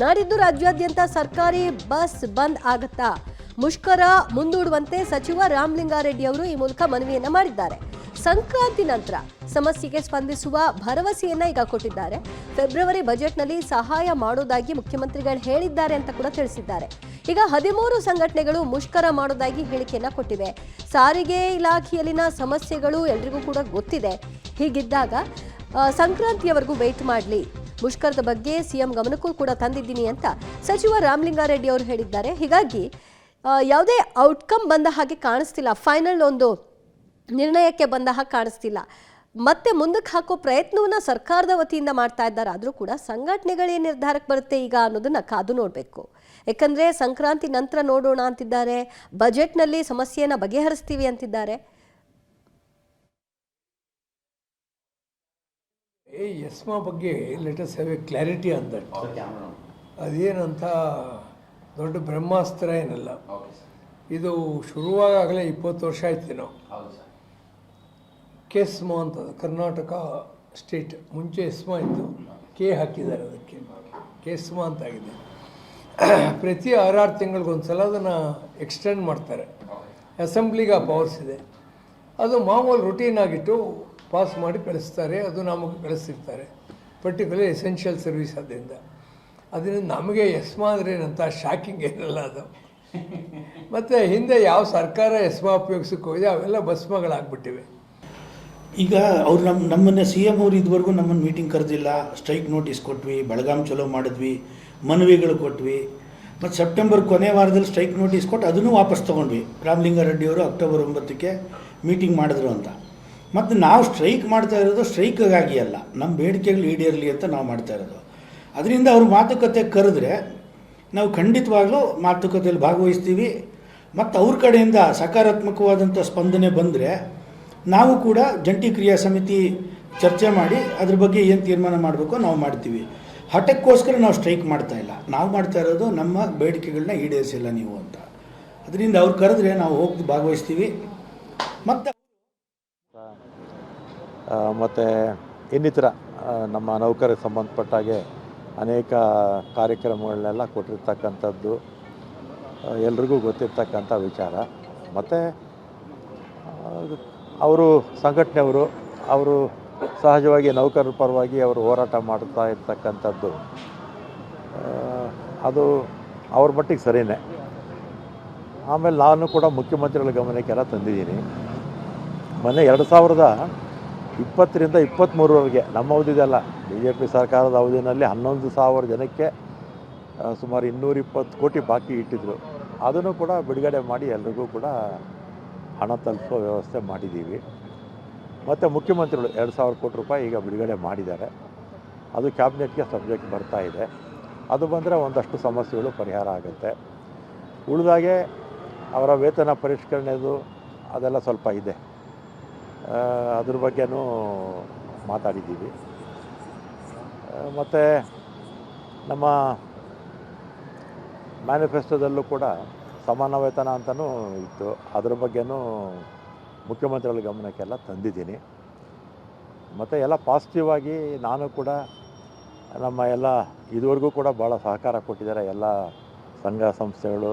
ನಾಡಿದ್ದು ರಾಜ್ಯಾದ್ಯಂತ ಸರ್ಕಾರಿ ಬಸ್ ಬಂದ್ ಆಗುತ್ತಾ? ಮುಷ್ಕರ ಮುಂದೂಡುವಂತೆ ಸಚಿವ ರಾಮಲಿಂಗಾರೆಡ್ಡಿ ಅವರು ಈ ಮೂಲಕ ಮನವಿಯನ್ನ ಮಾಡಿದ್ದಾರೆ. ಸಂಕ್ರಾಂತಿ ನಂತರ ಸಮಸ್ಯೆಗೆ ಸ್ಪಂದಿಸುವ ಭರವಸೆಯನ್ನ ಈಗ ಕೊಟ್ಟಿದ್ದಾರೆ. ಫೆಬ್ರವರಿ ಬಜೆಟ್ನಲ್ಲಿ ಸಹಾಯ ಮಾಡೋದಾಗಿ ಮುಖ್ಯಮಂತ್ರಿಗಳು ಹೇಳಿದ್ದಾರೆ ಅಂತ ಕೂಡ ತಿಳಿಸಿದ್ದಾರೆ. ಈಗ 13 ಸಂಘಟನೆಗಳು ಮುಷ್ಕರ ಮಾಡೋದಾಗಿ ಹೇಳಿಕೆಯನ್ನ ಕೊಟ್ಟಿವೆ. ಸಾರಿಗೆ ಇಲಾಖೆಯಲ್ಲಿನ ಸಮಸ್ಯೆಗಳು ಎಲ್ರಿಗೂ ಕೂಡ ಗೊತ್ತಿದೆ. ಹೀಗಿದ್ದಾಗ ಸಂಕ್ರಾಂತಿಯವರೆಗೂ ವೇಟ್ ಮಾಡಲಿ, ಮುಷ್ಕರದ ಬಗ್ಗೆ ಸಿಎಂ ಗಮನಕ್ಕೂ ಕೂಡ ತಂದಿದ್ದೀನಿ ಅಂತ ಸಚಿವ ರಾಮಲಿಂಗಾರೆಡ್ಡಿ ಅವರು ಹೇಳಿದ್ದಾರೆ. ಹೀಗಾಗಿ ಯಾವುದೇ ಔಟ್ಕಮ್ ಬಂದ ಹಾಗೆ ಕಾಣಿಸ್ತಿಲ್ಲ, ಫೈನಲ್ ಒಂದು ನಿರ್ಣಯಕ್ಕೆ ಬಂದ ಹಾಗೆ ಕಾಣಿಸ್ತಿಲ್ಲ. ಮತ್ತೆ ಮುಂದಕ್ಕೆ ಹಾಕೋ ಪ್ರಯತ್ನವನ್ನ ಸರ್ಕಾರದ ವತಿಯಿಂದ ಮಾಡ್ತಾ ಇದ್ದಾರೆ. ಆದರೂ ಕೂಡ ಸಂಘಟನೆಗಳೇ ನಿರ್ಧಾರಕ್ಕೆ ಬರುತ್ತೆ ಈಗ ಅನ್ನೋದನ್ನ ಕಾದು ನೋಡಬೇಕು. ಯಾಕಂದ್ರೆ ಸಂಕ್ರಾಂತಿ ನಂತರ ನೋಡೋಣ ಅಂತಿದ್ದಾರೆ, ಬಜೆಟ್ನಲ್ಲಿ ಸಮಸ್ಯೆಯನ್ನು ಬಗೆಹರಿಸ್ತೀವಿ ಅಂತಿದ್ದಾರೆ. ಎಸ್ಮಾ ಬಗ್ಗೆ let us have a clarity on that. ಅದೇನಂತ ದೊಡ್ಡ ಬ್ರಹ್ಮಾಸ್ತ್ರ ಏನಲ್ಲ. ಇದು ಶುರುವಾಗಲೇ 20 ವರ್ಷ ಆಯ್ತು. ನಾವು ಕೆಸ್ಮಾ ಅಂತ ಕರ್ನಾಟಕ ಸ್ಟೇಟ್, ಮುಂಚೆ ಎಸ್ಮಾ ಇತ್ತು, ಕೆ ಹಾಕಿದ್ದಾರೆ ಅದಕ್ಕೆ, ಕೆಸ್ಮಾ ಅಂತಾಗಿದೆ. ಪ್ರತಿ 6 ತಿಂಗಳಿಗೊಂದು ಸಲ ಅದನ್ನು ಎಕ್ಸ್ಟೆಂಡ್ ಮಾಡ್ತಾರೆ. ಅಸೆಂಬ್ಲಿಗೆ ಆ ಪವರ್ಸ್ ಇದೆ. ಅದು ಮಾಮೂಲು ರುಟೀನ್ ಆಗಿಟ್ಟು ಪಾಸ್ ಮಾಡಿ ಕಳಿಸ್ತಾರೆ. ಅದು ನಮಗೆ ಕಳಿಸ್ತಿರ್ತಾರೆ, ಪರ್ಟಿಕ್ಯುಲರ್ ಎಸೆನ್ಷಿಯಲ್ ಸರ್ವಿಸ್. ಅದರಿಂದ ನಮಗೆ ಎಸ್ಮಾ ಅಂದರೆ ಏನಂತ ಶಾಕಿಂಗ್ ಏನಲ್ಲ ಅದು. ಮತ್ತು ಹಿಂದೆ ಯಾವ ಸರ್ಕಾರ ಎಸ್ಮಾ ಉಪಯೋಗಿಸಕ್ಕೆ ಹೋಗಿದೆ ಅವೆಲ್ಲ ಭಸ್ಮಗಳಾಗ್ಬಿಟ್ಟಿವೆ. ಈಗ ಅವ್ರು ನಮ್ಮನ್ನು ಸಿ ಎಮ್ ಅವರು ಇದುವರೆಗೂ ನಮ್ಮನ್ನು ಮೀಟಿಂಗ್ ಕರೆದಿಲ್ಲ. ಸ್ಟ್ರೈಕ್ ನೋಟಿಸ್ ಕೊಟ್ವಿ, ಬೆಳಗಾಂ ಚಲೋ ಮಾಡಿದ್ವಿ, ಮನವಿಗಳು ಕೊಟ್ವಿ. ಮತ್ತು ಸೆಪ್ಟೆಂಬರ್ ಕೊನೆ ವಾರದಲ್ಲಿ ಸ್ಟ್ರೈಕ್ ನೋಟಿಸ್ ಕೊಟ್ಟು ಅದನ್ನು ವಾಪಸ್ ತೊಗೊಂಡ್ವಿ. ರಾಮಲಿಂಗಾರೆಡ್ಡಿಯವರು ಅಕ್ಟೋಬರ್ 9ಕ್ಕೆ ಮೀಟಿಂಗ್ ಮಾಡಿದ್ರು ಅಂತ. ಮತ್ತು ನಾವು ಸ್ಟ್ರೈಕ್ ಮಾಡ್ತಾ ಇರೋದು ಸ್ಟ್ರೈಕ್ಗಾಗಿ ಅಲ್ಲ, ನಮ್ಮ ಬೇಡಿಕೆಗಳು ಈಡೇರಲಿ ಅಂತ ನಾವು ಮಾಡ್ತಾ ಇರೋದು. ಅದರಿಂದ ಅವ್ರು ಮಾತುಕತೆ ಕರೆದ್ರೆ ನಾವು ಖಂಡಿತವಾಗ್ಲೂ ಮಾತುಕತೆಯಲ್ಲಿ ಭಾಗವಹಿಸ್ತೀವಿ. ಮತ್ತು ಅವ್ರ ಕಡೆಯಿಂದ ಸಕಾರಾತ್ಮಕವಾದಂಥ ಸ್ಪಂದನೆ ಬಂದರೆ ನಾವು ಕೂಡ ಜಂಟಿ ಕ್ರಿಯಾ ಸಮಿತಿ ಚರ್ಚೆ ಮಾಡಿ ಅದ್ರ ಬಗ್ಗೆ ಏನು ತೀರ್ಮಾನ ಮಾಡಬೇಕೋ ನಾವು ಮಾಡ್ತೀವಿ. ಹಠಕ್ಕೋಸ್ಕರ ನಾವು ಸ್ಟ್ರೈಕ್ ಮಾಡ್ತಾ ಇಲ್ಲ, ನಾವು ಮಾಡ್ತಾ ಇರೋದು ನಮ್ಮ ಬೇಡಿಕೆಗಳನ್ನ ಈಡೇರಿಸಿಲ್ಲ ನೀವು ಅಂತ. ಅದರಿಂದ ಅವ್ರು ಕರೆದ್ರೆ ನಾವು ಹೋಗಿ ಭಾಗವಹಿಸ್ತೀವಿ. ಮತ್ತು ಇನ್ನಿತರ ನಮ್ಮ ನೌಕರಿಗೆ ಸಂಬಂಧಪಟ್ಟಾಗೆ ಅನೇಕ ಕಾರ್ಯಕ್ರಮಗಳನ್ನೆಲ್ಲ ಕೊಟ್ಟಿರ್ತಕ್ಕಂಥದ್ದು ಎಲ್ರಿಗೂ ಗೊತ್ತಿರ್ತಕ್ಕಂಥ ವಿಚಾರ. ಮತ್ತು ಅವರು ಸಂಘಟನೆಯವರು ಅವರು ಸಹಜವಾಗಿ ನೌಕರರ ಪರವಾಗಿ ಅವರು ಹೋರಾಟ ಮಾಡ್ತಾ ಇರ್ತಕ್ಕಂಥದ್ದು ಅದು ಅವ್ರ ಮಟ್ಟಿಗೆ ಸರಿಯೇ. ಆಮೇಲೆ ನಾನು ಕೂಡ ಮುಖ್ಯಮಂತ್ರಿಗಳ ಗಮನಕ್ಕೆಲ್ಲ ತಂದಿದ್ದೀನಿ. ಮೊನ್ನೆ 2020ರಿಂದ 2023ವರೆಗೆ ನಮ್ಮ ಅವಧಿದಲ್ಲ, BJP ಸರ್ಕಾರದ ಅವಧಿನಲ್ಲಿ 11,000 ಜನಕ್ಕೆ ಸುಮಾರು 220 ಕೋಟಿ ಬಾಕಿ ಇಟ್ಟಿದ್ರು. ಅದನ್ನು ಕೂಡ ಬಿಡುಗಡೆ ಮಾಡಿ ಎಲ್ರಿಗೂ ಕೂಡ ಹಣ ತಲುಪಿಸೋ ವ್ಯವಸ್ಥೆ ಮಾಡಿದ್ದೀವಿ. ಮತ್ತು ಮುಖ್ಯಮಂತ್ರಿಗಳು 2,000 ಕೋಟಿ ರೂಪಾಯಿ ಈಗ ಬಿಡುಗಡೆ ಮಾಡಿದ್ದಾರೆ. ಅದು ಕ್ಯಾಬಿನೆಟ್ಗೆ ಸಬ್ಜೆಕ್ಟ್ ಬರ್ತಾ ಇದೆ. ಅದು ಬಂದರೆ ಒಂದಷ್ಟು ಸಮಸ್ಯೆಗಳು ಪರಿಹಾರ ಆಗುತ್ತೆ. ಉಳಿದಾಗೆ ಅವರ ವೇತನ ಪರಿಷ್ಕರಣೆದು ಅದೆಲ್ಲ ಸ್ವಲ್ಪ ಇದೆ, ಅದ್ರ ಬಗ್ಗೆನೂ ಮಾತಾಡಿದ್ದೀವಿ. ಮತ್ತು ನಮ್ಮ ಮ್ಯಾನಿಫೆಸ್ಟೋದಲ್ಲೂ ಕೂಡ ಸಮಾನ ವೇತನ ಅಂತಲೂ ಇತ್ತು, ಅದ್ರ ಬಗ್ಗೆನೂ ಮುಖ್ಯಮಂತ್ರಿಗಳ ಗಮನಕ್ಕೆಲ್ಲ ತಂದಿದ್ದೀನಿ. ಮತ್ತು ಎಲ್ಲ ಪಾಸಿಟಿವ್ ಆಗಿ ನಾನು ಕೂಡ ನಮ್ಮ ಎಲ್ಲ ಇದುವರೆಗೂ ಕೂಡ ಭಾಳ ಸಹಕಾರ ಕೊಟ್ಟಿದ್ದಾರೆ ಎಲ್ಲ ಸಂಘ ಸಂಸ್ಥೆಗಳು.